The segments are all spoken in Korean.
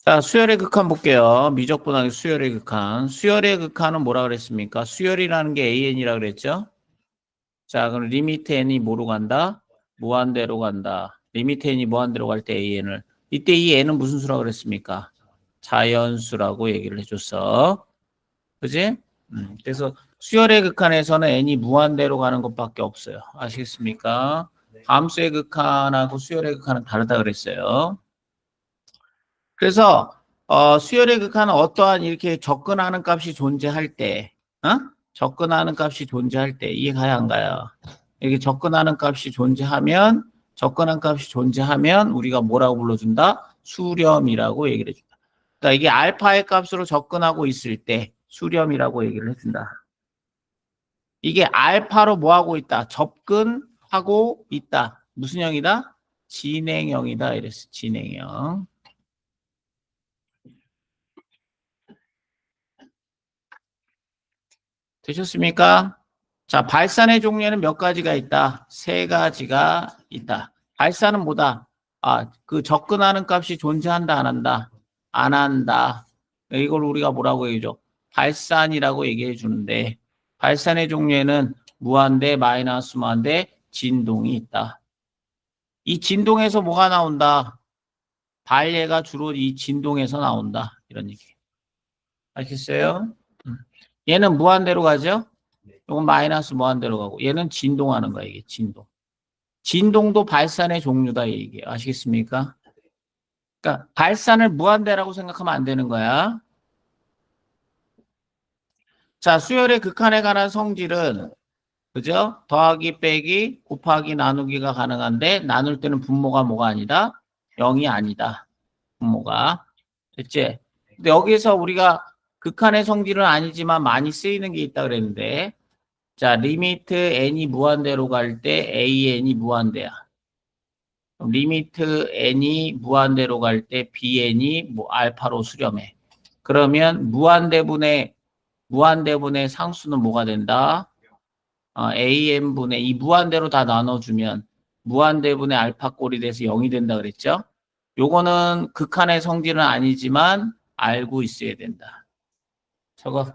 자, 수열의 극한 볼게요. 미적분하기 수열의 극한. 수열의 극한은 뭐라 그랬습니까? 수열이라는 게 AN이라 그랬죠? 자, 그럼 리미트 N이 뭐로 간다? 무한대로 간다. 리미트 N이 무한대로 갈 때 AN을. 이때 이 N은 무슨 수라고 그랬습니까? 자연수라고 얘기를 해줬어. 그지? 그래서 수열의 극한에서는 N이 무한대로 가는 것밖에 없어요. 아시겠습니까? 함수의 극한하고 수열의 극한은 다르다 그랬어요. 그래서 수열의 극한은 어떠한 이렇게 접근하는 값이 존재할 때, 접근하는 값이 존재할 때 이해가야 안 가요? 이렇게 접근한 값이 존재하면 우리가 뭐라고 불러준다? 수렴이라고 얘기를 해준다. 그러니까 이게 알파의 값으로 접근하고 있을 때 수렴이라고 얘기를 해준다. 이게 알파로 뭐 하고 있다? 접근하고 있다. 무슨 형이다? 진행형이다. 이랬어. 진행형. 되셨습니까? 자, 발산의 종류에는 몇 가지가 있다? 세 가지가 있다. 발산은 뭐다? 그 접근하는 값이 존재한다, 안 한다? 안 한다. 이걸 우리가 뭐라고 얘기해줘? 발산이라고 얘기해 주는데, 발산의 종류에는 무한대, 마이너스 무한대, 진동이 있다. 이 진동에서 뭐가 나온다? 발예가 주로 이 진동에서 나온다. 이런 얘기. 알겠어요? 얘는 무한대로 가죠? 이건 마이너스 무한대로 가고 얘는 진동하는 거야. 이게 진동. 진동도 발산의 종류다 이게. 아시겠습니까? 그러니까 발산을 무한대라고 생각하면 안 되는 거야. 자, 수열의 극한에 관한 성질은 그죠? 더하기 빼기 곱하기 나누기가 가능한데 나눌 때는 분모가 뭐가 아니다? 0이 아니다. 분모가. 됐지? 근데 여기서 우리가 극한의 성질은 아니지만 많이 쓰이는 게 있다 그랬는데 자, 리미트 n이 무한대로 갈 때 an이 무한대야. 리미트 n이 무한대로 갈 때 bn이 뭐 알파로 수렴해. 그러면 무한대분의 상수는 뭐가 된다? an분의 이 무한대로 다 나눠주면 무한대분의 알파 꼴이 돼서 0이 된다 그랬죠? 요거는 극한의 성질은 아니지만 알고 있어야 된다. 저거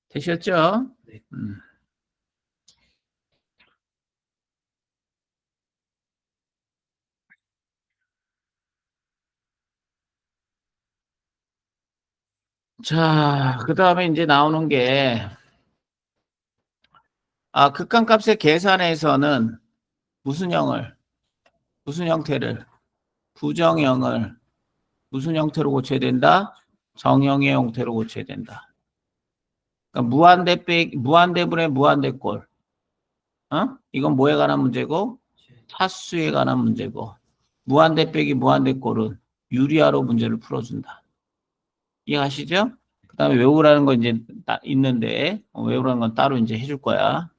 되셨죠? 음. 자, 그 다음에 이제 나오는 게 극한값의 계산에서는 무슨 형태를, 부정형을 무슨 형태로 고쳐야 된다? 정형의 형태로 고쳐야 된다. 그러니까 무한대분의 무한대꼴. 이건 뭐에 관한 문제고? 차수에 관한 문제고. 무한대 빼기 무한대꼴은 유리화로 문제를 풀어준다. 이해하시죠? 그 다음에 외우라는 거 이제 있는데, 외우라는 건 따로 이제 해줄 거야.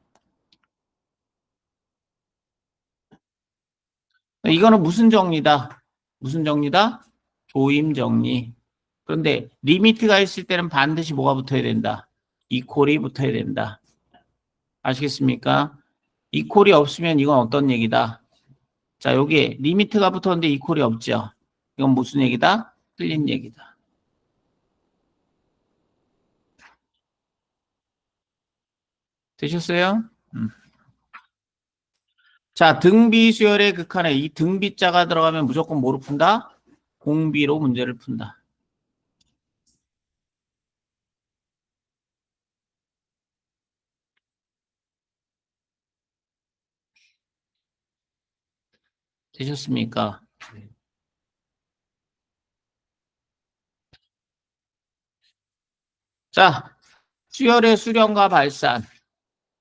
이거는 무슨 정리다? 무슨 정리다? 조임 정리. 그런데 리미트가 있을 때는 반드시 뭐가 붙어야 된다? 이퀄이 붙어야 된다. 아시겠습니까? 이퀄이 없으면 이건 어떤 얘기다? 자, 여기에 리미트가 붙었는데 이퀄이 없죠? 이건 무슨 얘기다? 틀린 얘기다. 되셨어요? 자, 등비 수열의 극한에 이 등비자가 들어가면 무조건 뭐로 푼다? 공비로 문제를 푼다. 되셨습니까? 자, 수열의 수렴과 발산.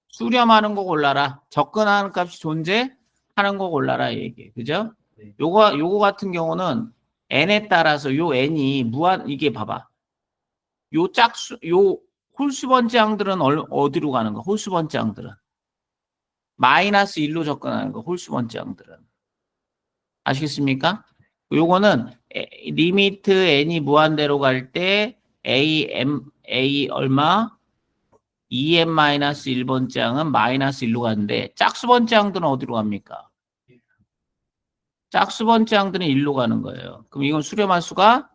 수렴하는 거 골라라. 접근하는 값이 존재하는 거 골라라. 얘기. 그죠? 요거 같은 경우는 n에 따라서 요 n이 이게 봐봐. 요 홀수 번째항들은 어디로 가는 거? 홀수 번째항들은. 마이너스 1로 접근하는 거. 홀수 번째항들은. 아시겠습니까? 요거는 리미트 n이 무한대로 갈 때 A 얼마? 2n-1번째 항은 마이너스 1로 가는데 짝수번째 항들은 어디로 갑니까? 짝수번째 항들은 1로 가는 거예요. 그럼 이건 수렴할 수가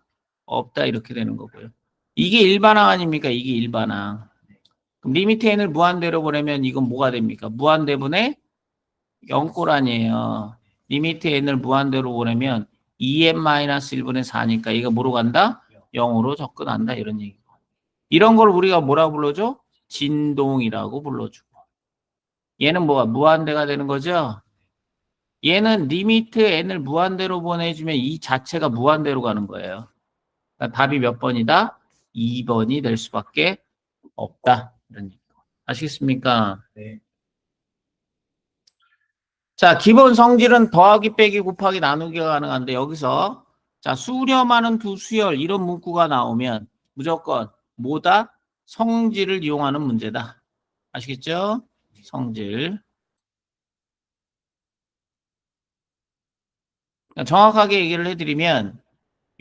없다 이렇게 되는 거고요. 이게 일반항 아닙니까? 이게 일반항. 그럼 리미트 n을 무한대로 보내면 이건 뭐가 됩니까? 무한대분의 0꼴 아니에요. 리미트 n을 무한대로 보내면 2n-1분의 4니까 이거 뭐로 간다? 0으로 접근한다 이런 얘기고. 이런 걸 우리가 뭐라고 불러줘? 진동이라고 불러주고. 얘는 뭐가 무한대가 되는 거죠? 얘는 리미트 n을 무한대로 보내주면 이 자체가 무한대로 가는 거예요. 그러니까 답이 몇 번이다? 2번이 될 수밖에 없다. 이런 얘기. 아시겠습니까? 네. 자, 기본 성질은 더하기, 빼기, 곱하기, 나누기가 가능한데 여기서 자, 수렴하는 두 수열 이런 문구가 나오면 무조건 뭐다? 성질을 이용하는 문제다. 아시겠죠? 성질. 정확하게 얘기를 해드리면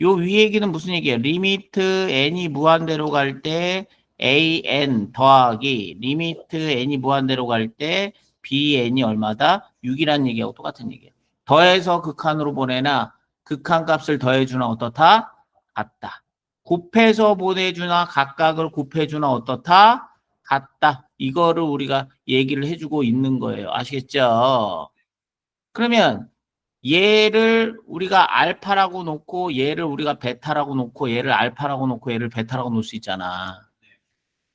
요 위 얘기는 무슨 얘기예요? 리미트 n이 무한대로 갈 때 an 더하기 리미트 n이 무한대로 갈 때 bn이 얼마다? 6이라는 얘기하고 똑같은 얘기예요. 더해서 극한으로 보내나 극한 값을 더해주나 어떻다? 같다. 곱해서 보내주나 각각을 곱해주나 어떻다? 같다. 이거를 우리가 얘기를 해주고 있는 거예요. 아시겠죠? 그러면 얘를 우리가 알파라고 놓고 얘를 우리가 베타라고 놓고 얘를 알파라고 놓고 얘를 베타라고 놓을 수 있잖아.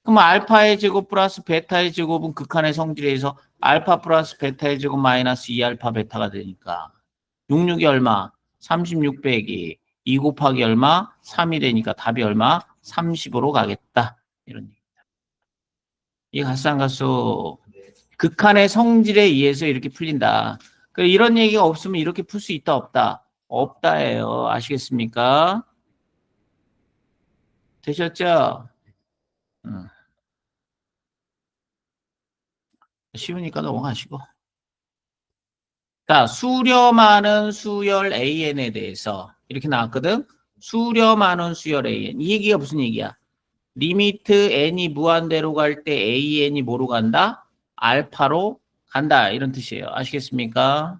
그럼 알파의 제곱 플러스 베타의 제곱은 극한의 성질에서 알파 플러스 베타의 제곱 마이너스 2알파 베타가 되니까 66이 얼마? 36 빼기 2 곱하기 얼마? 3이 되니까 답이 얼마? 30으로 가겠다. 이런 얘기입니다. 이 갓상가수 극한의 성질에 의해서 이렇게 풀린다. 이런 얘기가 없으면 이렇게 풀 수 있다 없다? 없다예요. 아시겠습니까? 되셨죠? 쉬우니까 넘어가시고. 자, 수렴하는 수열 AN에 대해서 이렇게 나왔거든. 수렴하는 수열 AN. 이 얘기가 무슨 얘기야? 리미트 n이 무한대로 갈 때 AN이 뭐로 간다? 알파로 간다. 이런 뜻이에요. 아시겠습니까?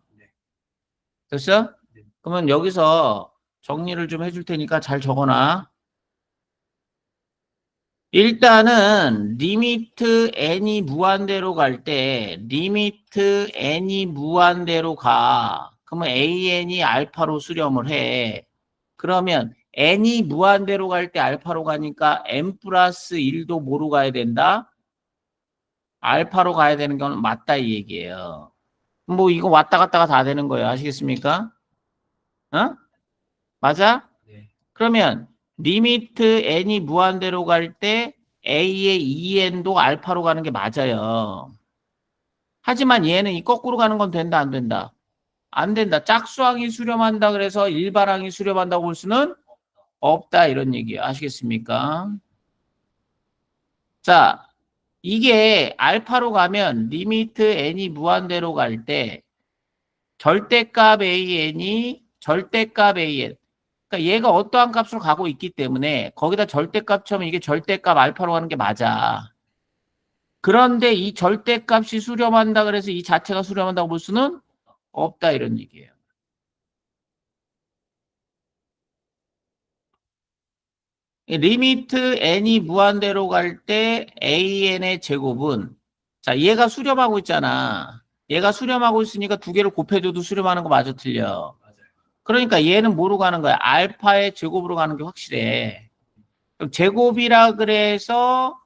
됐어? 그러면 여기서 정리를 좀 해줄 테니까 잘 적어놔. 일단은 리미트 n이 무한대로 갈 때 리미트 n이 무한대로 가. 그러면 an이 알파로 수렴을 해. 그러면 n이 무한대로 갈 때 알파로 가니까 n 플러스 1도 뭐로 가야 된다? 알파로 가야 되는 건 맞다 이 얘기예요. 뭐 이거 왔다 갔다가 다 되는 거예요. 아시겠습니까? 어? 맞아? 네. 그러면 리미트 n이 무한대로 갈 때 a의 2n도 알파로 가는 게 맞아요. 하지만 얘는 이 거꾸로 가는 건 된다 안 된다? 안 된다. 짝수항이 수렴한다 그래서 일반항이 수렴한다고 볼 수는 없다 이런 얘기예요. 아시겠습니까? 자, 이게 알파로 가면 리미트 n이 무한대로 갈 때 절대값 an이 절대값 an 그러니까 얘가 어떠한 값으로 가고 있기 때문에 거기다 절대값 처럼 이게 절대값 알파로 가는 게 맞아. 그런데 이 절대값이 수렴한다 그래서 이 자체가 수렴한다고 볼 수는 없다 이런 얘기예요. 리미트 n이 무한대로 갈 때 an의 제곱은 자 얘가 수렴하고 있잖아. 얘가 수렴하고 있으니까 두 개를 곱해줘도 수렴하는 거 맞아 틀려. 그러니까 얘는 뭐로 가는 거야? 알파의 제곱으로 가는 게 확실해. 그럼 제곱이라 그래서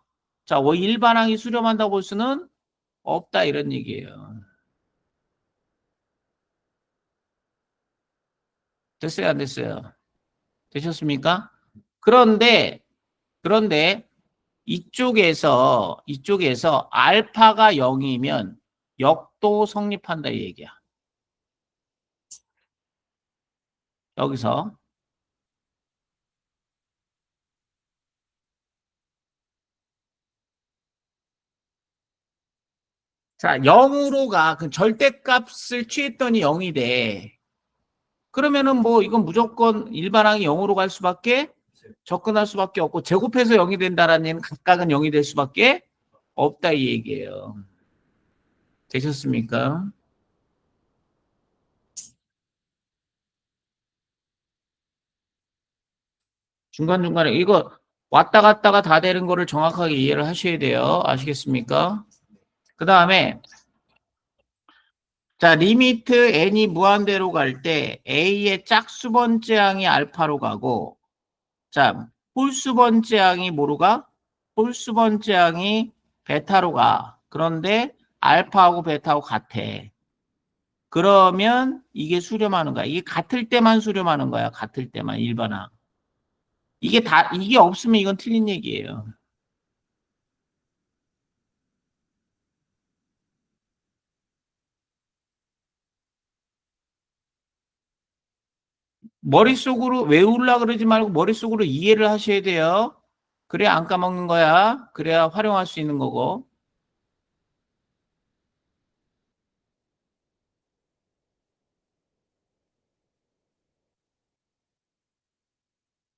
자 일반항이 수렴한다고 볼 수는 없다 이런 얘기예요. 됐어요 안 됐어요? 되셨습니까? 그런데 이쪽에서 알파가 0이면 역도 성립한다 이 얘기야. 여기서 자 0으로 가. 그 절대값을 취했더니 0이 돼. 그러면은 뭐 이건 무조건 일반항이 0으로 갈 수밖에 접근할 수밖에 없고 제곱해서 0이 된다라는 얘기는 각각은 0이 될 수밖에 없다 이 얘기예요. 되셨습니까? 중간중간에 이거 왔다 갔다가 다 되는 거를 정확하게 이해를 하셔야 돼요. 아시겠습니까? 그 다음에 자 리미트 n이 무한대로 갈 때 a의 짝수 번째 항이 알파로 가고 자 홀수 번째 항이 뭐로 가? 홀수 번째 항이 베타로 가. 그런데 알파하고 베타하고 같아. 그러면 이게 수렴하는 거야. 이게 같을 때만 수렴하는 거야. 같을 때만 일반항. 이게 없으면 이건 틀린 얘기예요. 머릿속으로 외우려 그러지 말고 머릿속으로 이해를 하셔야 돼요. 그래야 안 까먹는 거야. 그래야 활용할 수 있는 거고.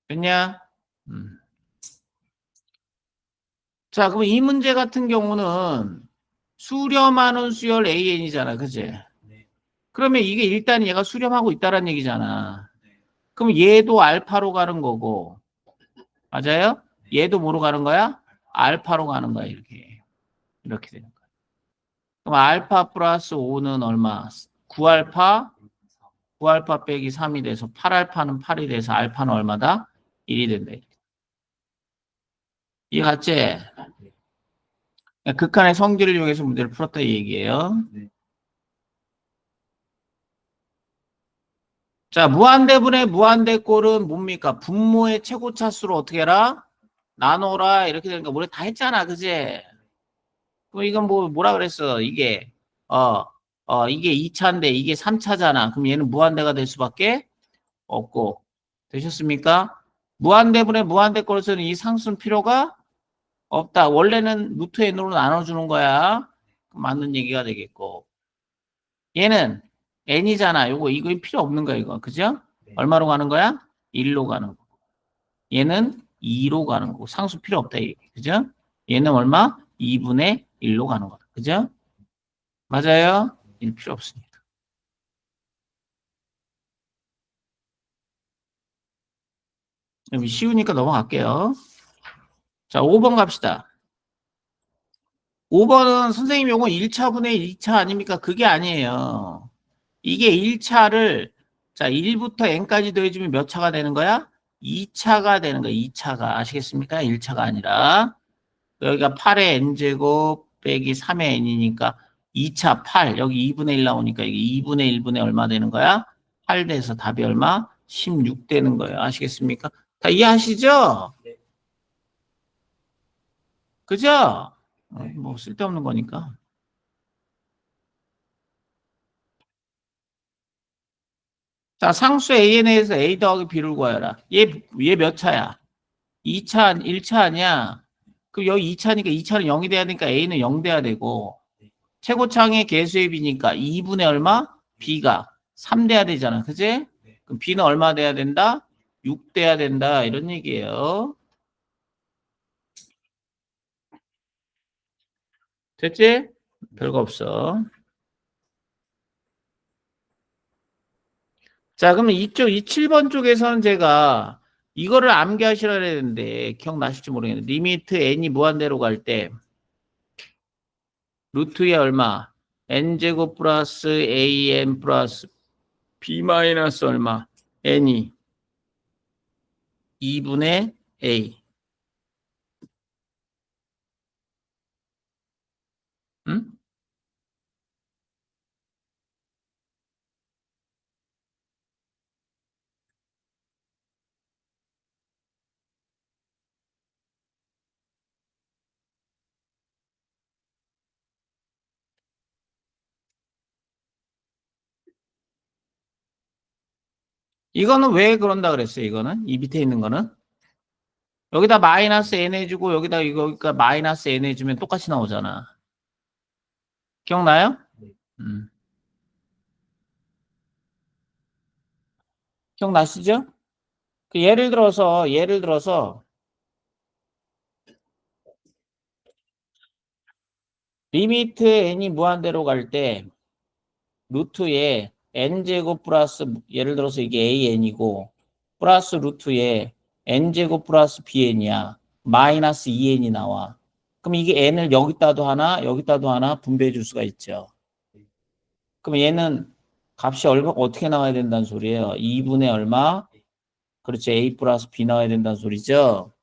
됐냐? 음. 자, 그럼 이 문제 같은 경우는 수렴하는 수열 AN이잖아. 그지? 그러면 이게 일단 얘가 수렴하고 있다는 얘기잖아. 그럼 얘도 알파로 가는 거고. 맞아요? 얘도 뭐로 가는 거야? 알파로 가는 거야. 이렇게. 이렇게 되는 거야. 그럼 알파 플러스 5는 얼마? 9알파? 9알파 빼기 3이 돼서 8알파는 8이 돼서 알파는 얼마다? 1이 된다. 이해 갔지? 극한의 성질을 이용해서 문제를 풀었다 이 얘기예요. 자, 무한대분의 무한대꼴은 뭡니까? 분모의 최고차수로 어떻게 해라? 나눠라. 이렇게 되니까 우리 다 했잖아. 그지? 그럼 이건 뭐라 그랬어? 어, 이게 2차인데 이게 3차잖아. 그럼 얘는 무한대가 될 수밖에 없고. 되셨습니까? 무한대분의 무한대꼴에서는 이 상수는 필요가 없다. 원래는 루트 n으로 나눠주는 거야. 맞는 얘기가 되겠고. 얘는 n이잖아. 이거 필요 없는 거야, 이거. 그죠? 얼마로 가는 거야? 1로 가는 거. 얘는 2로 가는 거고. 상수 필요 없다, 이게. 그죠? 얘는 얼마? 2분의 1로 가는 거다. 그죠? 맞아요? 1 필요 없습니다. 여기 쉬우니까 넘어갈게요. 자, 5번 갑시다. 5번은 선생님 요거 1차분의 2차 아닙니까? 그게 아니에요. 이게 1차를 자 1부터 n까지 더해주면 몇 차가 되는 거야? 2차가 되는 거야. 2차가 아시겠습니까? 1차가 아니라 여기가 8의 n제곱 빼기 3의 n이니까 2차 8 여기 2분의 1 나오니까 이게 2분의 1분의 얼마 되는 거야? 8 돼서 답이 얼마? 16 되는 거예요. 아시겠습니까? 다 이해하시죠? 그죠? 뭐 쓸데없는 거니까. 자 상수 AN에서 A 더하기 B를 구하여라. 얘 몇 차야? 2차, 1차 아니야? 그럼 여기 2차니까 2차는 0이 돼야 되니까 A는 0 돼야 되고, 최고창의 개수의 B니까 2분의 얼마? B가 3 돼야 되잖아. 그지? 그럼 B는 얼마 돼야 된다? 6 돼야 된다. 이런 얘기예요. 됐지? 별거 없어. 자, 그러면 이 7번 쪽에서는 제가 이거를 암기하시라 그랬는데, 기억나실지 모르겠는데, 리미트 n이 무한대로 갈 때, 루트에 얼마? n제곱 플러스 an 플러스 b 마이너스 얼마? n이 2분의 a. 응? 이거는 왜 그런다 그랬어요? 이거는 이 밑에 있는 거는 여기다 마이너스 n 해주고 여기다 이거니까 마이너스 n 해주면 똑같이 나오잖아. 기억나요? 음. 기억나시죠? 그 예를 들어서 리미트 n이 무한대로 갈 때 루트에 n제곱 플러스 예를 들어서 이게 an이고 플러스 루트에 n제곱 플러스 bn이야. 마이너스 2n이 나와. 그럼 이게 n을 여기다도 하나 여기다도 하나 분배해 줄 수가 있죠. 그럼 얘는 값이 얼마 어떻게 나와야 된다는 소리예요. 2분의 얼마? 그렇죠. a 플러스 b 나와야 된다는 소리죠.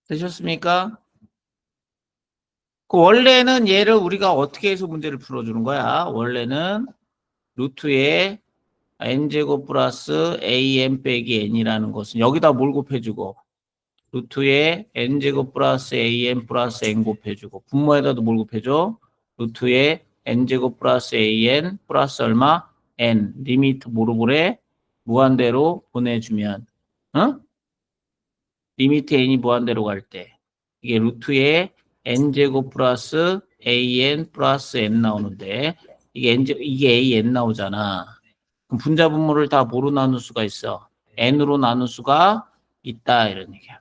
되셨습니까? 그 원래는 얘를 우리가 어떻게 해서 문제를 풀어주는 거야? 원래는 루트에 n제곱 플러스 an 빼기 n이라는 것은 여기다 뭘 곱해주고 루트에 n제곱 플러스 an 플러스 n 곱해주고 분모에다도 뭘 곱해줘? 루트에 n제곱 플러스 an 플러스 얼마? n 리미트 모르고래 무한대로 보내주면 어? 리미트 n이 무한대로 갈 때 이게 루트에 n제곱 플러스 an 플러스 n 나오는데 이게 an 나오잖아. 그럼 분자 분모를 다 뭐로 나눌 수가 있어? n으로 나눌 수가 있다 이런 얘기야.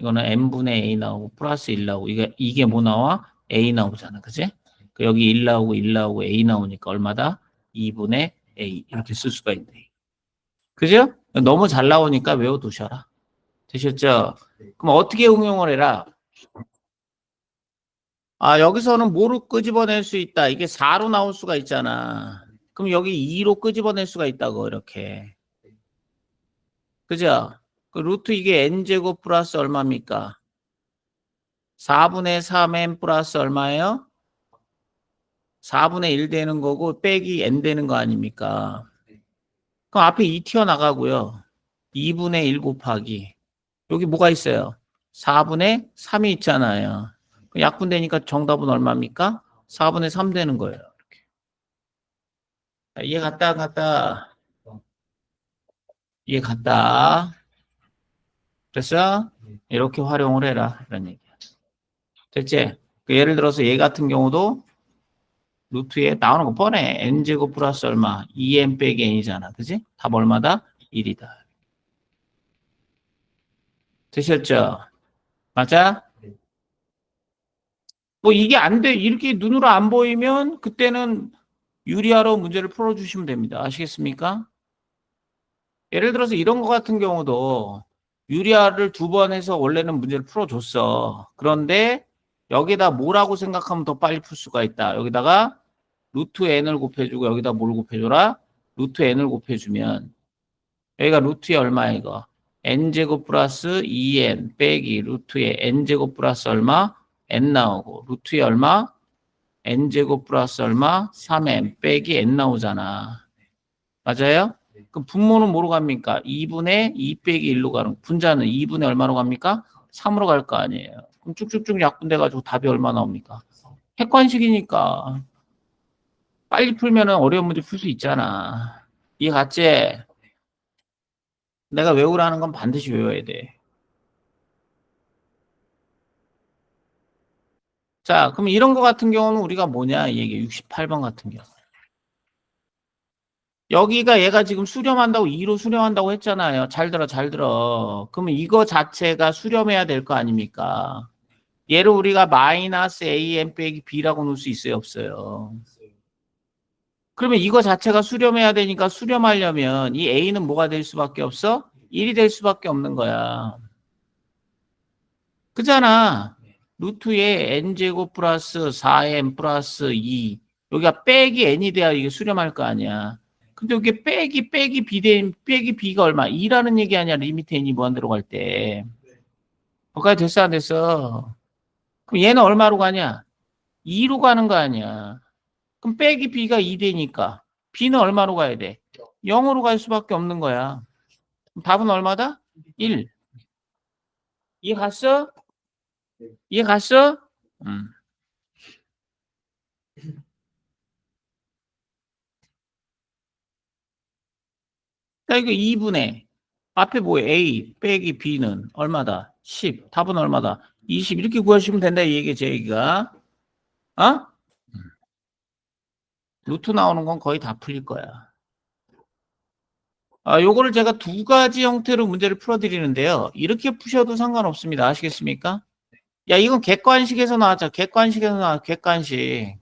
이거는 n분의 a 나오고 플러스 1 나오고 이게 뭐 나와? a 나오잖아. 그지? 그 여기 1 나오고 1 나오고 a 나오니까 얼마다? 2분의 a 이렇게 쓸 수가 있네. 그죠? 너무 잘 나오니까 외워두셔라. 되셨죠? 그럼 어떻게 응용을 해라? 아, 여기서는 뭐로 끄집어낼 수 있다? 이게 4로 나올 수가 있잖아. 그럼 여기 2로 끄집어낼 수가 있다고, 이렇게. 그죠? 그 루트 이게 n제곱 플러스 얼마입니까? 4분의 3n 플러스 얼마예요? 4분의 1 되는 거고, 빼기 n 되는 거 아닙니까? 그럼 앞에 2 튀어나가고요. 2분의 1 곱하기. 여기 뭐가 있어요? 4분의 3이 있잖아요. 약분되니까 정답은 얼마입니까? 4분의 3 되는 거예요. 이해 갔다. 이해 갔다. 그래서 이렇게 활용을 해라. 이런 얘기야. 됐지? 그 예를 들어서 얘 같은 경우도 루트에 나오는 거 뻔해. n제곱 플러스 얼마? 2n 빼기 n이잖아. 그지? 답 얼마다? 1이다. 되셨죠? 맞아? 뭐 이게 안 돼. 이렇게 눈으로 안 보이면 그때는 유리화로 문제를 풀어주시면 됩니다. 아시겠습니까? 예를 들어서 이런 거 같은 경우도 유리화를 2번 해서 원래는 문제를 풀어줬어. 그런데 여기다 뭐라고 생각하면 더 빨리 풀 수가 있다. 여기다가 루트 n을 곱해주고 여기다 뭘 곱해줘라? 루트 n을 곱해주면 여기가 루트에 얼마야 이거? n제곱 플러스 2n 빼기 루트에 n제곱 플러스 얼마? n 나오고 루트에 얼마? n제곱 플러스 얼마? 3n 빼기 n 나오잖아. 맞아요? 그럼 분모는 뭐로 갑니까? 2분의 2 빼기 1로 가는 분자는 2분의 얼마로 갑니까? 3으로 갈 거 아니에요. 그럼 쭉쭉쭉 약분돼 가지고 답이 얼마 나옵니까? 객관식이니까 빨리 풀면은 어려운 문제 풀 수 있잖아. 이해 갔지? 내가 외우라는 건 반드시 외워야 돼. 자, 그럼 이런 거 같은 경우는 우리가 뭐냐? 이게 68번 같은 경우. 여기가 얘가 지금 수렴한다고 2로 수렴한다고 했잖아요. 잘 들어, 잘 들어. 그러면 이거 자체가 수렴해야 될 거 아닙니까? 얘를 우리가 마이너스 am 빼기 b라고 놓을 수 있어요, 없어요? 그러면 이거 자체가 수렴해야 되니까 수렴하려면 이 a는 뭐가 될 수밖에 없어? 1이 될 수밖에 없는 거야. 그잖아. 루트에 n제곱 플러스 4n 플러스 2 여기가 빼기 n이 돼야 이게 수렴할 거 아니야. 근데 이게 빼기 b 대 빼기 b가 얼마? 2라는 얘기 아니야. 리미트 n이 무한대로 갈 때. 거기까지 됐어 안 됐어? 그럼 얘는 얼마로 가냐? 2로 가는 거 아니야. 그럼 빼기 b가 2 되니까 b는 얼마로 가야 돼? 0으로 갈 수밖에 없는 거야. 그럼 답은 얼마다? 1. 이해 갔어? 이해 갔어? 음. 자, 이거 2분의 앞에 뭐 A 빼기 B는 얼마다? 10. 답은 얼마다? 20. 이렇게 구하시면 된다 이 얘기죠, 얘기가. 어? 루트 나오는 건 거의 다 풀릴 거야. 요거를 제가 두 가지 형태로 문제를 풀어드리는데요. 이렇게 푸셔도 상관없습니다. 아시겠습니까? 야, 이건 객관식에서 나왔죠. 객관식에서 나왔, 객관식.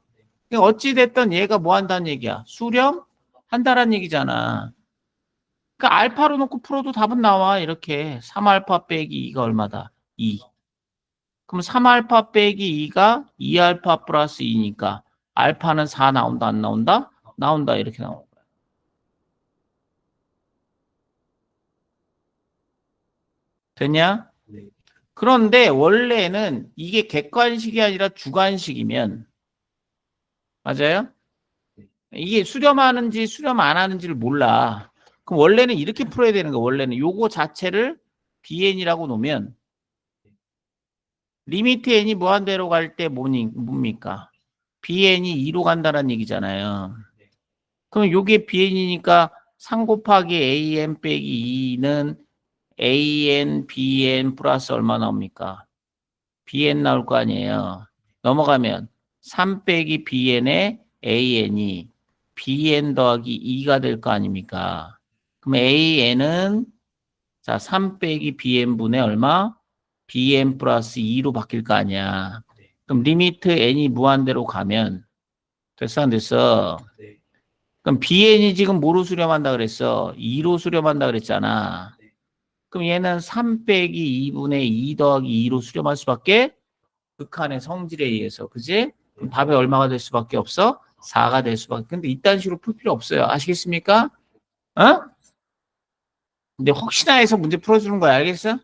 그러니까 어찌됐든 얘가 뭐 한다는 얘기야? 수렴? 한다는 얘기잖아. 그러니까 알파로 놓고 풀어도 답은 나와. 이렇게. 3알파 빼기 2가 얼마다? 2. 그럼 3알파 빼기 2가 2알파 플러스 2니까 알파는 4 나온다, 안 나온다? 나온다. 이렇게 나온다. 됐냐? 그런데 원래는 이게 객관식이 아니라 주관식이면, 맞아요? 이게 수렴하는지 수렴 안 하는지를 몰라. 그럼 원래는 이렇게 풀어야 되는 거. 원래는 요거 자체를 bn이라고 놓으면 리미트 n이 무한대로 갈 때 뭡니까? bn이 2로 간다는 얘기잖아요. 그럼 요게 bn이니까 3 곱하기 an 빼기 2는 an, bn 플러스 얼마 나옵니까? bn 나올 거 아니에요. 넘어가면 3 빼기 bn의 an이 bn 더하기 2가 될 거 아닙니까? 그럼 an은 자, 3 빼기 bn분의 얼마? bn 플러스 2로 바뀔 거 아니야. 그럼 리미트 n이 무한대로 가면 됐어 안 됐어? 그럼 bn이 지금 뭐로 수렴한다 그랬어? 2로 수렴한다 그랬잖아. 그럼 얘는 3 빼기 2분의 2 더하기 2로 수렴할 수밖에 극한의 성질에 의해서 그지? 그럼 답이 얼마가 될 수밖에 없어? 4가 될 수밖에. 근데 이딴 식으로 풀 필요 없어요. 아시겠습니까? 어? 근데 혹시나 해서 문제 풀어주는 거야. 알겠어?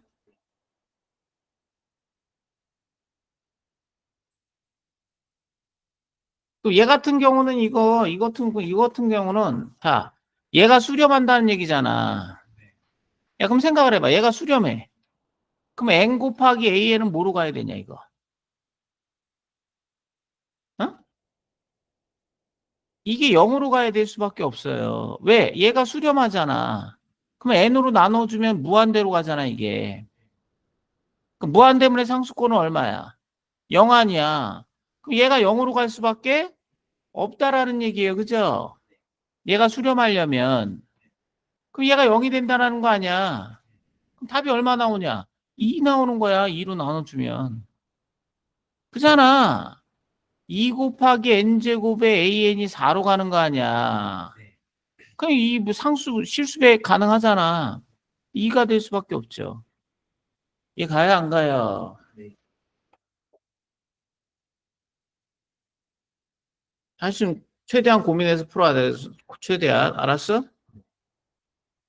또 얘 같은 경우는 이거 같은 경우는 자, 얘가 수렴한다는 얘기잖아. 야, 그럼 생각을 해봐. 얘가 수렴해. 그럼 n 곱하기 a는 뭐로 가야 되냐 이거? 어? 이게 0으로 가야 될 수밖에 없어요. 왜? 얘가 수렴하잖아. 그럼 n으로 나눠주면 무한대로 가잖아 이게. 그럼 무한대문의 상수권은 얼마야? 0 아니야. 그럼 얘가 0으로 갈 수밖에 없다라는 얘기예요. 그죠? 얘가 수렴하려면. 그럼 얘가 0이 된다는 거 아니야. 그럼 답이 얼마 나오냐? 2 나오는 거야. 2로 나눠주면. 그잖아. 2 곱하기 n제곱에 an이 4로 가는 거 아니야. 그럼 이 뭐 상수, 실수배 가능하잖아. 2가 될 수밖에 없죠. 얘 가야 안 가요? 사실 최대한 고민해서 풀어야 돼. 최대한. 알았어?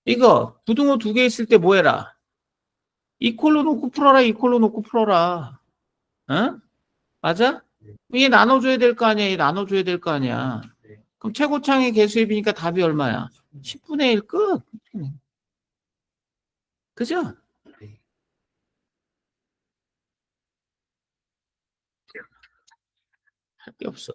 이거 부등호 두 개 있을 때 뭐 해라? 이꼴로 놓고 풀어라. 이꼴로 놓고 풀어라. 어? 맞아? 얘 나눠줘야 될 거 아니야. 얘 나눠줘야 될 거 아니야. 그럼 최고창의 개수입이니까 답이 얼마야? 10분의 1 끝. 그죠? 할 게 없어.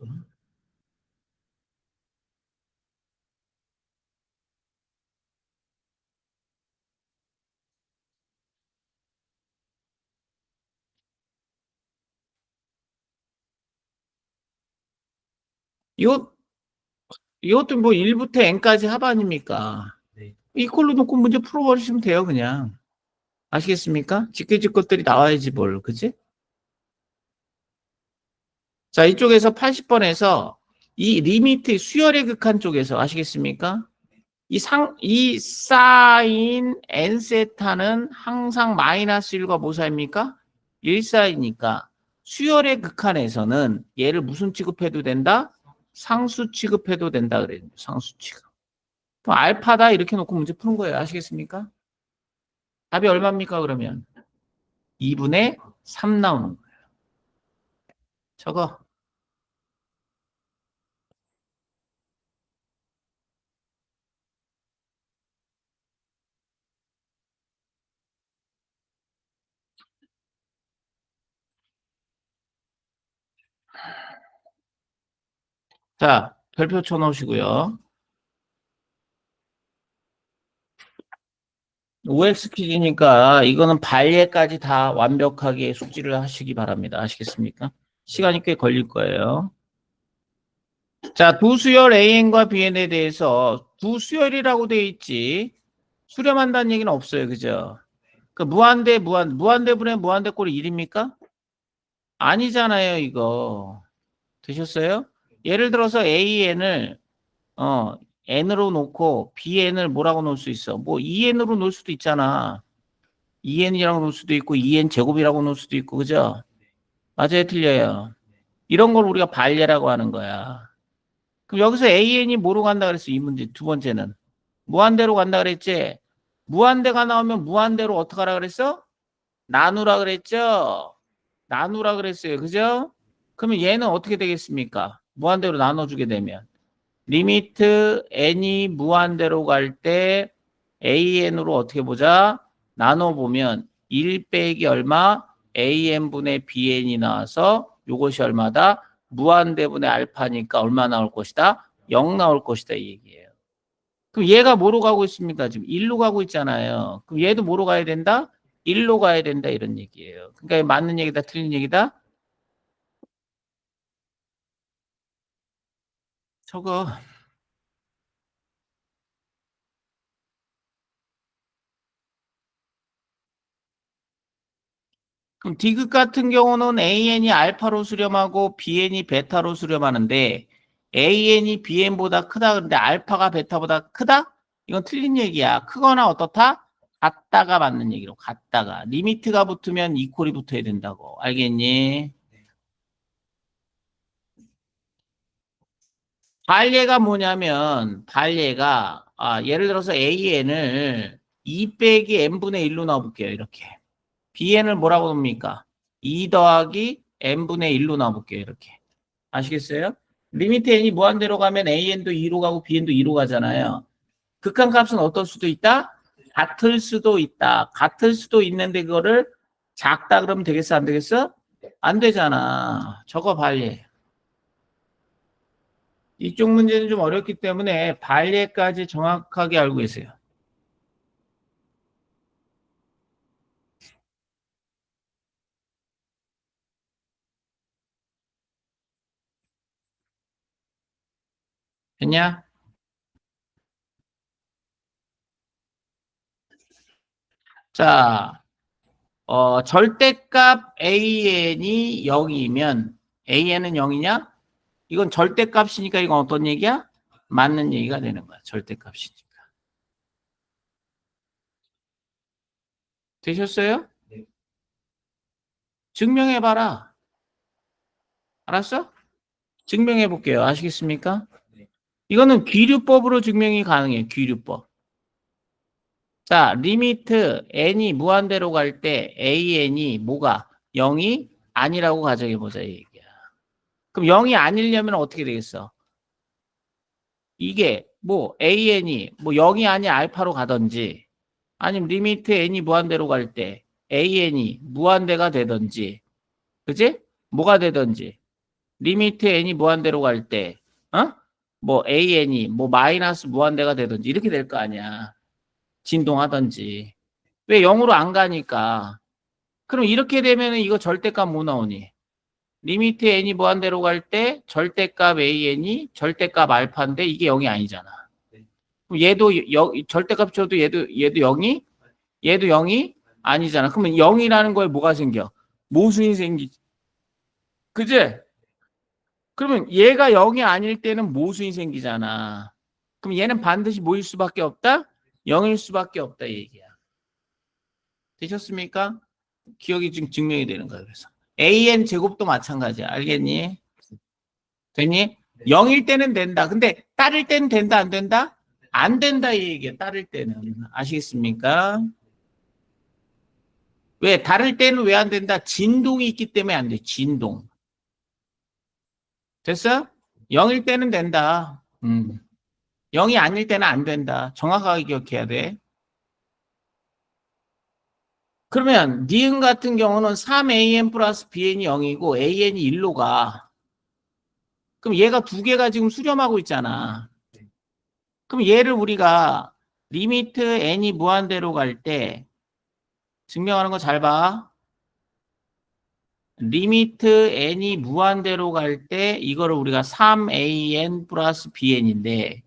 이거, 이것도 뭐 1부터 n까지 합아니까. 이꼴로 놓고 문제 풀어버리시면 돼요, 그냥. 아시겠습니까? 지켜질 것들이 나와야지 뭘, 그지? 자, 이쪽에서 80번에서 이 리미트 수열의 극한 쪽에서 아시겠습니까? 이 사인 n세타는 항상 마이너스 1과 뭐 사이입니까? 1 사이니까 수열의 극한에서는 얘를 무슨 취급해도 된다? 상수 취급해도 된다 그래요. 상수 취급. 그럼 알파다 이렇게 놓고 문제 푸는 거예요. 아시겠습니까? 답이 얼마입니까 그러면? 2분의 3 나오는 거예요. 저거. 자, 별표 쳐놓으시고요. OX 퀴즈니까 이거는 발예까지 다 완벽하게 숙지를 하시기 바랍니다. 아시겠습니까? 시간이 꽤 걸릴 거예요. 자, 두 수열 AN과 BN에 대해서 두 수열이라고 돼 있지. 수렴한다는 얘기는 없어요. 그죠? 그 무한대분의 무한대꼴이 1입니까? 아니잖아요, 이거. 되셨어요? 예를 들어서 AN을 n으로 놓고 bn을 뭐라고 놓을 수 있어? 뭐 2n으로 놓을 수도 있잖아. 2n이라고 놓을 수도 있고 2n 제곱이라고 놓을 수도 있고 그죠? 맞아요, 틀려요. 이런 걸 우리가 발예라고 하는 거야. 그럼 여기서 an이 뭐로 간다 그랬어? 이 문제 두 번째는 무한대로 간다 그랬지? 무한대가 나오면 무한대로 어떻게 하라 그랬어? 나누라 그랬죠? 나누라 그랬어요. 그죠? 그러면 얘는 어떻게 되겠습니까? 무한대로 나눠주게 되면 리미트 n이 무한대로 갈 때 an으로 어떻게 보자? 나눠보면 1 빼기 얼마? an분의 bn이 나와서 이것이 얼마다? 무한대분의 알파니까 얼마 나올 것이다? 0 나올 것이다 이 얘기예요. 그럼 얘가 뭐로 가고 있습니까? 지금 1로 가고 있잖아요. 그럼 얘도 뭐로 가야 된다? 1로 가야 된다 이런 얘기예요. 그러니까 맞는 얘기다 틀린 얘기다? 저거 그럼 디귿 같은 경우는 AN이 알파로 수렴하고 BN이 베타로 수렴하는데 AN이 BN보다 크다 그런데 알파가 베타보다 크다? 이건 틀린 얘기야. 크거나 어떻다? 같다가 맞는 얘기로 같다가 리미트가 붙으면 이퀄이 붙어야 된다고 알겠니? 발예가 뭐냐면 발예가 예를 들어서 AN을 2 빼기 n분의 1로 넣어볼게요. 이렇게 BN을 뭐라고 놉니까? 2 더하기 n분의 1로 넣어볼게요. 이렇게 아시겠어요? 리미트 n이 무한대로 가면 an도 2로 가고 bn도 2로 가잖아요. 극한값은 어떨 수도 있다? 같을 수도 있다. 같을 수도 있는데 그거를 작다 그러면 되겠어? 안 되겠어? 안 되잖아. 저거 발예. 이쪽 문제는 좀 어렵기 때문에 발예까지 정확하게 알고 계세요. 됐냐? 자, 절대값 an이 0이면 an은 0이냐? 이건 절대값이니까 이건 어떤 얘기야? 맞는 얘기가 되는 거야. 절대값이니까. 되셨어요? 증명해봐라. 알았어? 증명해볼게요. 아시겠습니까? 이거는 귀류법으로 증명이 가능해요. 귀류법. 자, 리미트 n이 무한대로 갈 때 an이 뭐가 0이 아니라고 가정해보자 이 얘기야. 그럼 0이 아니려면 어떻게 되겠어? 이게 뭐 an이 뭐 0이 아니 알파로 가든지 아니면 리미트 n이 무한대로 갈 때 an이 무한대가 되든지 그지? 뭐가 되든지 리미트 n이 무한대로 갈 때 뭐 an이 뭐 마이너스 무한대가 되든지 이렇게 될 거 아니야. 진동하든지. 왜 0으로 안 가니까. 그럼 이렇게 되면 이거 절대값 뭐 나오니? 리미트 n이 무한대로 갈 때 절대값 an이 절대값 알파인데 이게 0이 아니잖아. 그럼 얘도 절대값 줘도 얘도 0이? 얘도 0이? 아니잖아. 그러면 0이라는 거에 뭐가 생겨? 모순이 생기지. 그지? 그러면 얘가 0이 아닐 때는 모순이 생기잖아. 그럼 얘는 반드시 뭐일 수밖에 없다? 0일 수밖에 없다 이 얘기야. 되셨습니까? 기억이 지금 증명이 되는 거야. 그래서 an 제곱도 마찬가지야. 알겠니? 됐니? 0일 때는 된다. 근데 따를 때는 된다 안 된다? 안 된다 이 얘기야. 따를 때는. 아시겠습니까? 왜 다를 때는 왜 안 된다? 진동이 있기 때문에 안 돼. 진동. 됐어? 0일 때는 된다. 0이 아닐 때는 안 된다. 정확하게 기억해야 돼. 그러면 니은 같은 경우는 3an 플러스 bn이 0이고 an이 1로 가. 그럼 얘가 두 개가 지금 수렴하고 있잖아. 그럼 얘를 우리가 리미트 n이 무한대로 갈 때 증명하는 거 잘 봐. 리미트 n이 무한대로 갈 때 이거를 우리가 3an 플러스 bn인데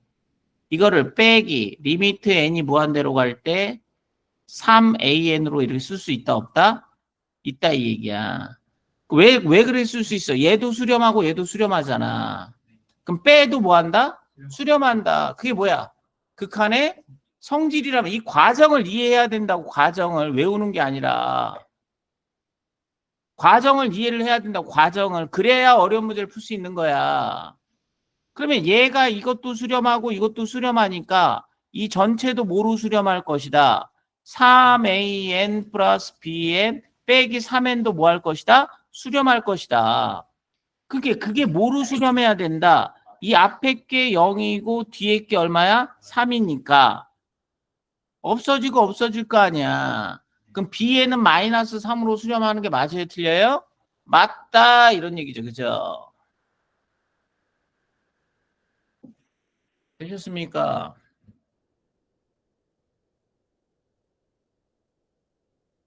이거를 빼기 리미트 n이 무한대로 갈 때 3an으로 이렇게 쓸 수 있다 없다? 있다 이 얘기야. 왜 그래 쓸 수 있어? 얘도 수렴하고 얘도 수렴하잖아. 그럼 빼도 뭐 한다? 수렴한다. 그게 뭐야? 극한의 성질이라면 이 과정을 이해해야 된다고. 과정을 외우는 게 아니라 과정을 이해를 해야 된다고. 과정을. 그래야 어려운 문제를 풀 수 있는 거야. 그러면 얘가 이것도 수렴하고 이것도 수렴하니까 이 전체도 뭐로 수렴할 것이다? 3an 플러스 bn 빼기 3n도 뭐 할 것이다? 수렴할 것이다. 그게 뭐로 수렴해야 된다? 이 앞에 게 0이고 뒤에 게 얼마야? 3이니까 없어지고 없어질 거 아니야. 그럼 bn은 마이너스 3으로 수렴하는 게 맞아요? 틀려요? 맞다 이런 얘기죠. 그죠? 되셨습니까?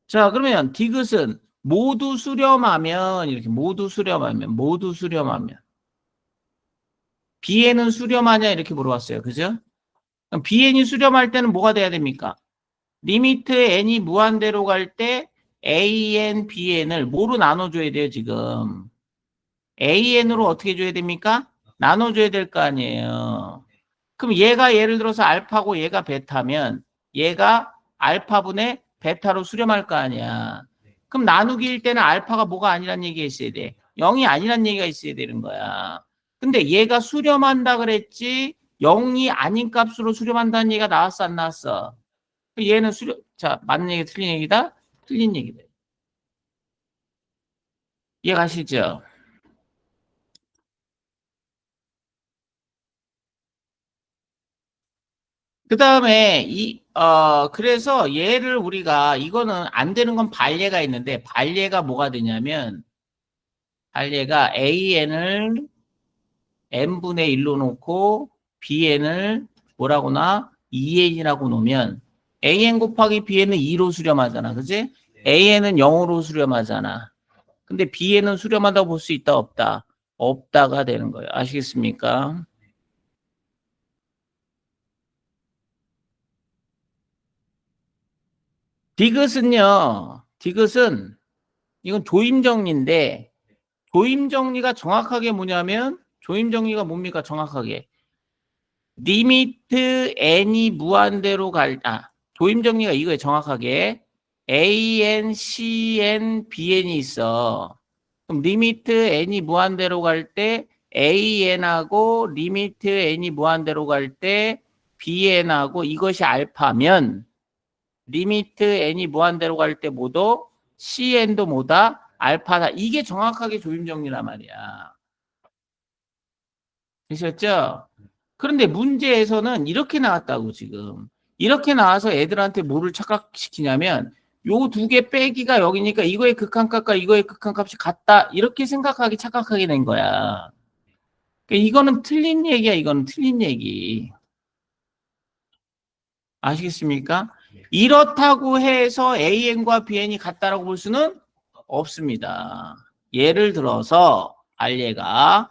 자, 그러면 디귿은 모두 수렴하면 이렇게 모두 수렴하면 bn은 수렴하냐 이렇게 물어봤어요. 그죠? 그럼 bn이 수렴할 때는 뭐가 돼야 됩니까? 리미트 n이 무한대로 갈 때 an, bn을 뭐로 나눠줘야 돼요, 지금? an으로 어떻게 줘야 됩니까? 나눠줘야 될 거 아니에요. 그럼 얘가 예를 들어서 알파고 얘가 베타면 얘가 알파분의 베타로 수렴할 거 아니야. 그럼 나누기일 때는 알파가 뭐가 아니란 얘기가 있어야 돼. 0이 아니란 얘기가 있어야 되는 거야. 근데 얘가 수렴한다 그랬지 0이 아닌 값으로 수렴한다는 얘기가 나왔어 안 나왔어? 얘는 수렴, 자, 맞는 얘기 틀린 얘기다? 틀린 얘기다. 이해가시죠? 그 다음에 그래서 얘를 우리가 이거는 안 되는 건 반례가 있는데 반례가 뭐가 되냐면 반례가 AN을 n분의 1로 놓고 BN을 뭐라고나 2N이라고 놓으면 AN 곱하기 BN은 2로 수렴하잖아. 그지? AN은 0으로 수렴하잖아. 근데 BN은 수렴하다고 볼 수 있다 없다? 없다가 되는 거예요. 아시겠습니까? 디귿은 이건 조임 정리인데 조임 정리가 정확하게 뭐냐면 조임 정리가 뭡니까 정확하게 리미트 n이 무한대로 조임 정리가 이거에 정확하게 an, cn, bn이 있어. 그럼 리미트 n이 무한대로 갈 때 an하고 리미트 n이 무한대로 갈 때 bn하고 이것이 알파면 리미트 n이 무한대로 갈 때 뭐도 cn도 뭐다? 알파다. 이게 정확하게 조임 정리란 말이야. 되셨죠? 그런데 문제에서는 이렇게 나왔다고 지금. 이렇게 나와서 애들한테 뭐를 착각시키냐면 요 두 개 빼기가 여기니까 이거의 극한값과 이거의 극한값이 같다. 이렇게 생각하기 착각하게 된 거야. 그러니까 이거는 틀린 얘기야. 이거는 틀린 얘기. 아시겠습니까? 이렇다고 해서 AN과 BN이 같다라고 볼 수는 없습니다. 예를 들어서 반례가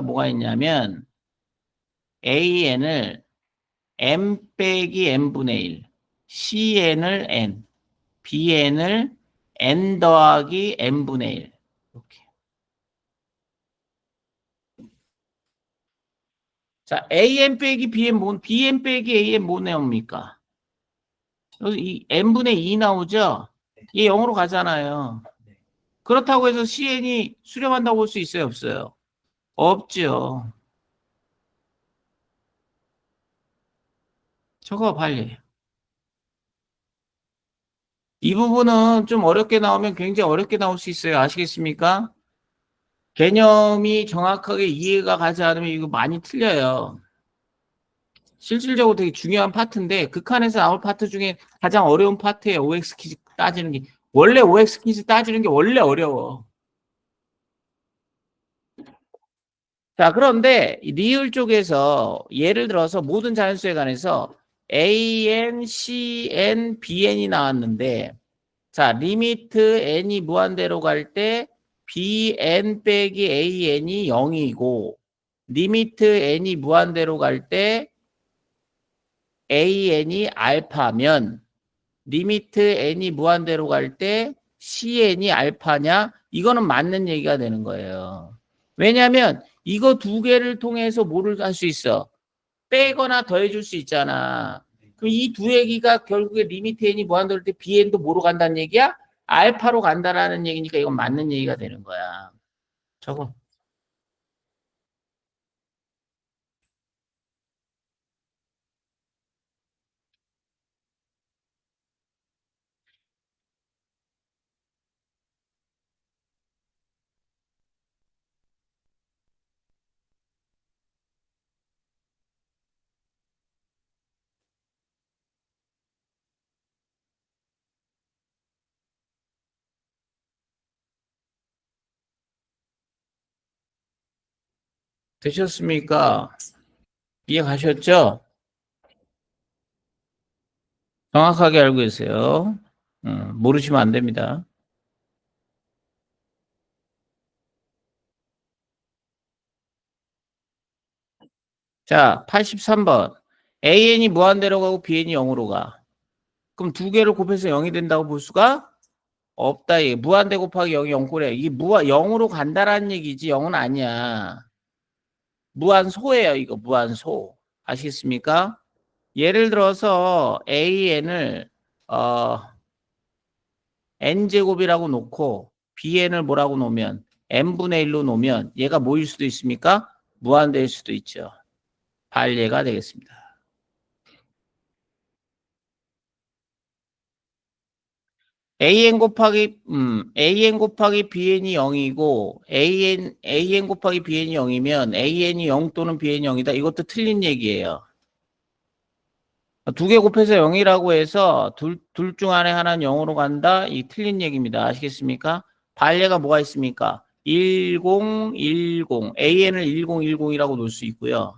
뭐가 있냐면 AN을 m 빼기 n분의 1, cn을 n, bn을 n 더하기 n분의 1. 이렇게. 자, an 빼기 bn 빼기 an 뭐 나옵니까? 이 n분의 2 나오죠? 얘 0으로 가잖아요. 그렇다고 해서 cn이 수렴한다고 볼 수 있어요, 없어요? 없죠. 저거 빨리. 이 부분은 좀 어렵게 나오면 굉장히 어렵게 나올 수 있어요. 아시겠습니까? 개념이 정확하게 이해가 가지 않으면 이거 많이 틀려요. 실질적으로 되게 중요한 파트인데 극한에서 나올 파트 중에 가장 어려운 파트예요. OX 퀴즈 따지는 게. 원래 OX 퀴즈 따지는 게 원래 어려워. 자, 그런데 리을 쪽에서 예를 들어서 모든 자연수에 관해서 AN, CN, BN이 나왔는데 자, 리미트 n이 무한대로 갈 때 bn 빼기 an이 0이고 리미트 n이 무한대로 갈 때 an이 알파면 리미트 n이 무한대로 갈 때 cn이 알파냐? 이거는 맞는 얘기가 되는 거예요. 왜냐하면 이거 두 개를 통해서 뭐를 할 수 있어? 빼거나 더해줄 수 있잖아. 그럼 이 두 얘기가 결국에 리미트 n이 무한대로 갈 때 bn도 뭐로 간다는 얘기야? 알파로 간다라는 얘기니까 이건 맞는 얘기가 되는 거야. 저거 되셨습니까? 이해 가셨죠? 정확하게 알고 계세요. 모르시면 안 됩니다. 자, 83번. AN이 무한대로 가고 BN이 0으로 가. 그럼 두 개를 곱해서 0이 된다고 볼 수가 없다. 이게 무한대 곱하기 0이 0꼴이야. 이게 0으로 간다라는 얘기지 0은 아니야. 무한소예요. 이거 무한소. 아시겠습니까? 예를 들어서 AN을 n제곱이라고 놓고 bn을 뭐라고 놓으면 n분의 1로 놓으면 얘가 뭐일 수도 있습니까? 무한대일 수도 있죠. 반례가 되겠습니다. an 곱하기 bn이 0이고 an 곱하기 bn이 0이면 an이 0 또는 bn이 0이다. 이것도 틀린 얘기예요. 두 개 곱해서 0이라고 해서 둘 중 안에 하나는 0으로 간다. 이 틀린 얘기입니다. 아시겠습니까? 반례가 뭐가 있습니까? 1010 AN을 1010이라고 놓을 수 있고요.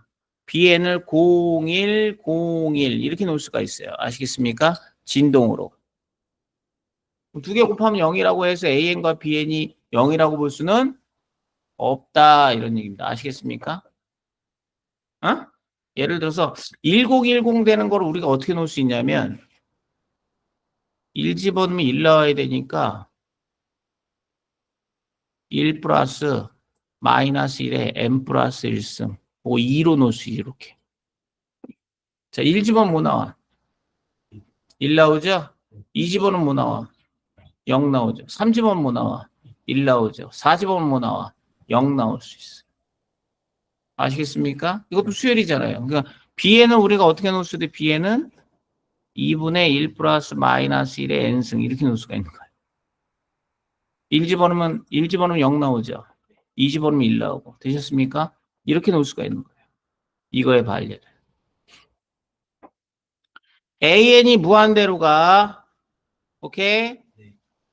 BN을 0101 이렇게 놓을 수가 있어요. 아시겠습니까? 진동으로. 두 개 곱하면 0이라고 해서 AN과 BN이 0이라고 볼 수는 없다. 이런 얘기입니다. 아시겠습니까? 어? 예를 들어서 1010 되는 걸 우리가 어떻게 놓을 수 있냐면 1 집어넣으면 1 나와야 되니까 1 플러스 마이너스 1에 n 플러스 1승 2로 놓을 수 있지 이렇게. 자, 1 집어넣으면 뭐 나와? 1 나오죠? 2 집어넣으면 뭐 나와? 0 나오죠. 3 집어넣으면 뭐 나와? 1 나오죠. 4 집어넣으면 뭐 나와? 0 나올 수 있어. 아시겠습니까? 이것도 수열이잖아요. 그러니까 B에는 우리가 어떻게 놓을 수도 B에는 2분의 1 플러스 마이너스 1의 n승 이렇게 놓을 수가 있는 거예요. 1 집어넣으면 0 나오죠. 2 집어넣으면 1 나오고. 되셨습니까? 이렇게 놓을 수가 있는 거예요. 이거의 반례를. AN이 무한대로 가. 오케이?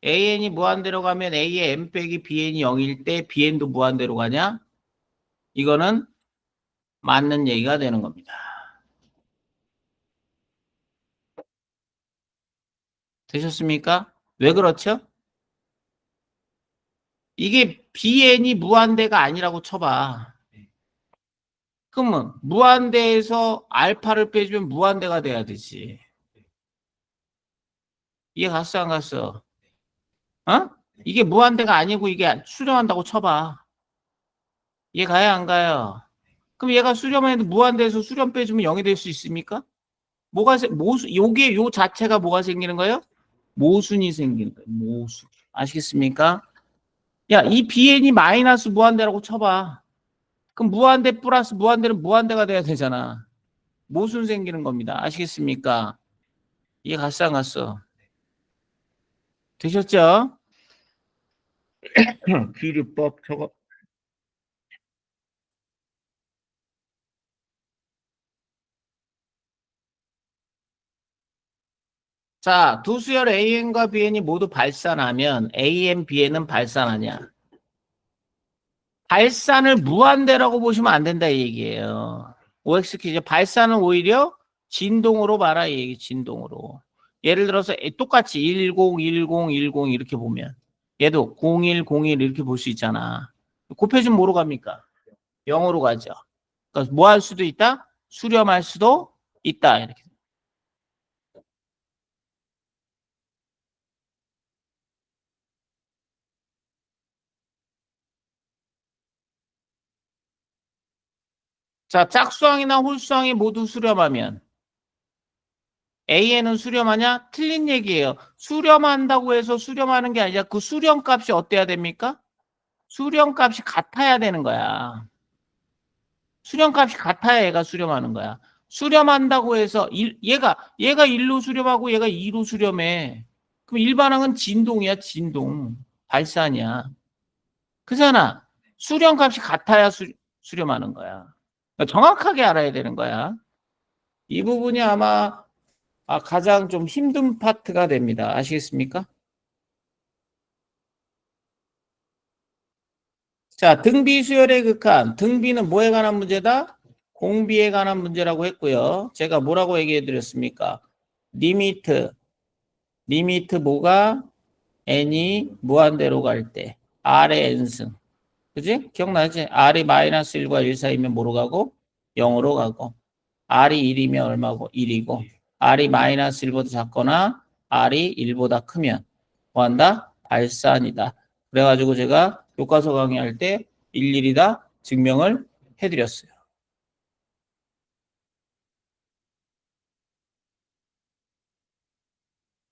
AN이 무한대로 가면 A의 n 빼기 BN이 0일 때 BN도 무한대로 가냐? 이거는 맞는 얘기가 되는 겁니다. 되셨습니까? 왜 그렇죠? 이게 BN이 무한대가 아니라고 쳐봐. 그러면 무한대에서 알파를 빼주면 무한대가 돼야 되지. 이해 갔어 안 갔어? 어? 이게 무한대가 아니고 이게 수렴한다고 쳐봐. 이해 가야 안 가요? 그럼 얘가 수렴해도 무한대에서 수렴 빼주면 0이 될 수 있습니까? 요게 요 자체가 뭐가 생기는 거예요? 모순이 생기는 거예요. 모순. 아시겠습니까? 야, 이 BN이 마이너스 무한대라고 쳐봐. 그럼 무한대 플러스 무한대는 무한대가 돼야 되잖아. 모순 생기는 겁니다. 아시겠습니까? 이해 갔어 안 갔어? 되셨죠? 비례법 저거. 자, 두 수열 AN과 BN이 모두 발산하면 AN, BN은 발산하냐? 발산을 무한대라고 보시면 안 된다 이 얘기예요. OX 퀴즈 발산은 오히려 진동으로 봐라, 이 얘기, 진동으로. 예를 들어서 똑같이 10, 10, 10 이렇게 보면 얘도 01, 01 이렇게 볼 수 있잖아. 곱해주면 뭐로 갑니까? 0으로 가죠. 그러니까 뭐 할 수도 있다? 수렴할 수도 있다. 이렇게. 자, 짝수항이나 홀수항이 모두 수렴하면 A에는 수렴하냐? 틀린 얘기예요. 수렴한다고 해서 수렴하는 게 아니라 그 수렴값이 어때야 됩니까? 수렴값이 같아야 되는 거야. 수렴값이 같아야 얘가 수렴하는 거야. 수렴한다고 해서 얘가 1로 수렴하고 얘가 2로 수렴해. 그럼 일반항은 진동이야, 진동. 발산이야. 그잖아. 수렴값이 같아야 수렴하는 거야. 그러니까 정확하게 알아야 되는 거야. 이 부분이 아마 가장 좀 힘든 파트가 됩니다. 아시겠습니까? 자, 등비 수열의 극한. 등비는 뭐에 관한 문제다? 공비에 관한 문제라고 했고요. 제가 뭐라고 얘기해 드렸습니까? 리미트 뭐가 n이 무한대로 갈 때 r의 n승. 그지? 기억나지? r이 마이너스 1과 1 사이면 뭐로 가고? 0으로 가고. r이 1이면 얼마고? 1이고. r이 마이너스 1보다 작거나 r이 1보다 크면 뭐한다? 발산이다. 그래가지고 제가 교과서 강의할 때 일일이 다 증명을 해드렸어요.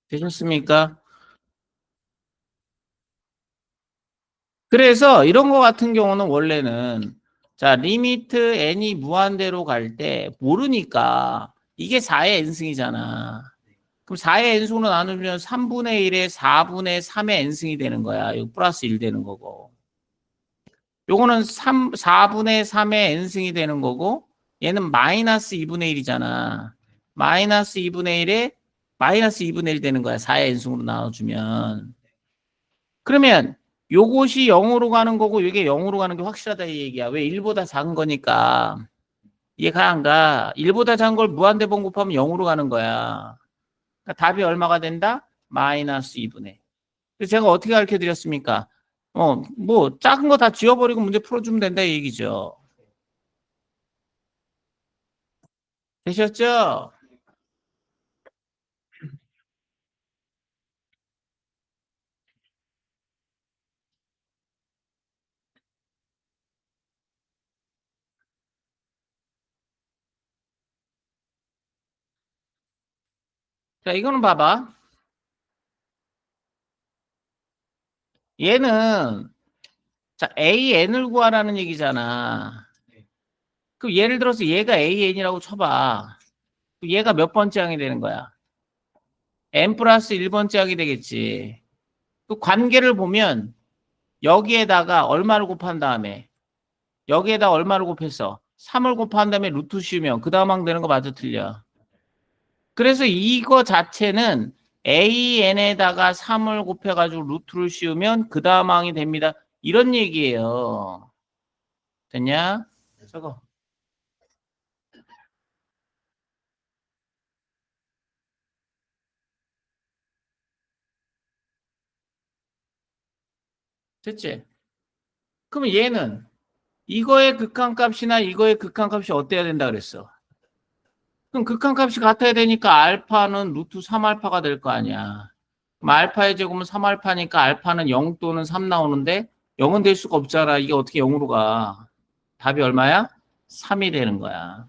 되셨습니까? 그래서 이런 거 같은 경우는 원래는 자 리미트 n이 무한대로 갈 때 모르니까 이게 4의 n승이잖아. 그럼 4의 n승으로 나누면 3분의 1에 4분의 3의 n승이 되는 거야. 이거 플러스 1 되는 거고. 요거는 4분의 3의 n승이 되는 거고 얘는 마이너스 2분의 1이잖아. 마이너스 2분의 1에 마이너스 2분의 1 되는 거야. 4의 n승으로 나눠주면. 그러면 요것이 0으로 가는 거고 이게 0으로 가는 게 확실하다 이 얘기야. 왜 1보다 작은 거니까. 이해가 안 가. 1보다 작은 걸 무한대번 곱하면 0으로 가는 거야. 그러니까 답이 얼마가 된다? 마이너스 2분의. 그래서 제가 어떻게 가르쳐 드렸습니까? 뭐 작은 거 다 지워버리고 문제 풀어주면 된다 이 얘기죠. 되셨죠? 자, 이거는 봐봐. 얘는 자 AN을 구하라는 얘기잖아. 그럼 예를 들어서 얘가 AN이라고 쳐봐. 얘가 몇 번째 항이 되는 거야? n 플러스 1번째 항이 되겠지. 그 관계를 보면 여기에다가 얼마를 곱한 다음에 여기에다 얼마를 곱했어? 3을 곱한 다음에 루트 씌우면 그 다음 항 되는 거 맞아 틀려? 그래서 이거 자체는 AN에다가 3을 곱해가지고 루트를 씌우면 그 다음 항이 됩니다. 이런 얘기예요. 됐냐? 저거. 됐지? 그러면 얘는 이거의 극한값이나 이거의 극한값이 어때야 된다 그랬어? 그럼 극한값이 같아야 되니까 알파는 루트 3알파가 될 거 아니야. 그럼 알파의 제곱은 3알파니까 알파는 0 또는 3 나오는데 0은 될 수가 없잖아. 이게 어떻게 0으로 가? 답이 얼마야? 3이 되는 거야.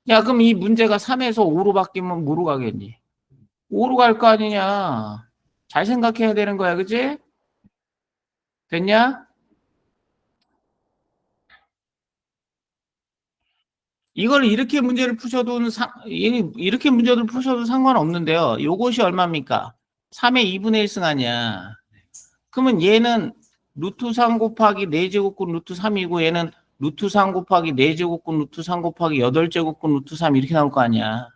야, 그럼 이 문제가 3에서 5로 바뀌면 뭐로 가겠니? 5로 갈 거 아니냐? 잘 생각해야 되는 거야, 그지? 됐냐? 이걸 이렇게 문제를 푸셔도 이렇게 문제를 푸셔도 상관없는데요. 요것이 얼마입니까? 3의 2분의 1승 아니야. 그러면 얘는 루트 3 곱하기 4제곱근 루트 3이고 얘는 루트 3 곱하기 4제곱근 루트 3 곱하기 8제곱근 루트 3 이렇게 나올 거 아니야.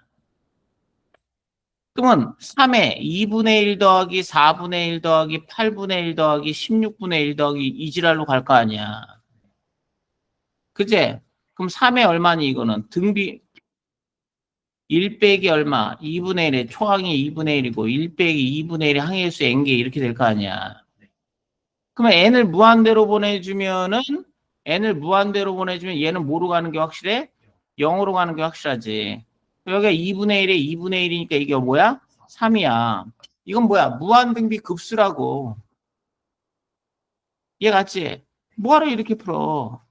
그러면 3에 2분의 1 더하기 4분의 1 더하기 8분의 1 더하기 16분의 1 더하기 이 지랄로 갈 거 아니야. 그제? 그럼 3에 얼마니 이거는? 등비 1 빼기 얼마? 2분의 1에 초항이 2분의 1이고 1 빼기 2분의 1의 항일수 n개 이렇게 될 거 아니야. 그러면 n을 무한대로 보내주면 얘는 뭐로 가는 게 확실해? 0으로 가는 게 확실하지. 여기가 2분의 1에 2분의 1이니까 이게 뭐야? 3이야. 이건 뭐야? 무한등비 급수라고. 얘 같지? 뭐하러 이렇게 풀어?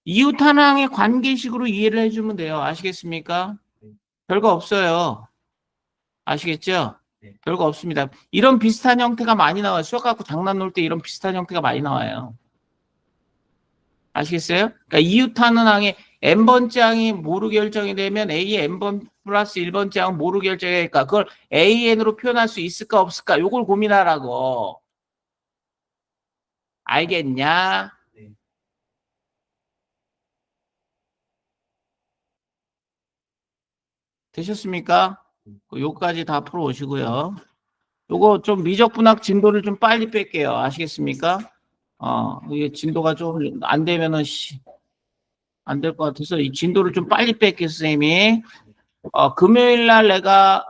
이웃하나의 관계식으로 이해를 해주면 돼요. 아시겠습니까? 별거 없어요. 아시겠죠? 별거 없습니다. 이런 비슷한 형태가 많이 나와요. 수학 갖고 장난 놀 때 이런 비슷한 형태가 많이 나와요. 아시겠어요? 그러니까 이웃하는 항의 n번째 항이 뭐로 결정이 되면 A의 n번 플러스 1번째 항은 뭐로 결정이 될까? 그걸 AN으로 표현할 수 있을까 없을까? 요걸 고민하라고. 알겠냐? 되셨습니까? 요까지 다 풀어오시고요. 요거 좀 미적분학 진도를 좀 빨리 뺄게요. 아시겠습니까? 이게 진도가 좀 안 되면은 안 될 것 같아서 이 진도를 좀 빨리 뺄게요, 선생님이. 금요일 날 내가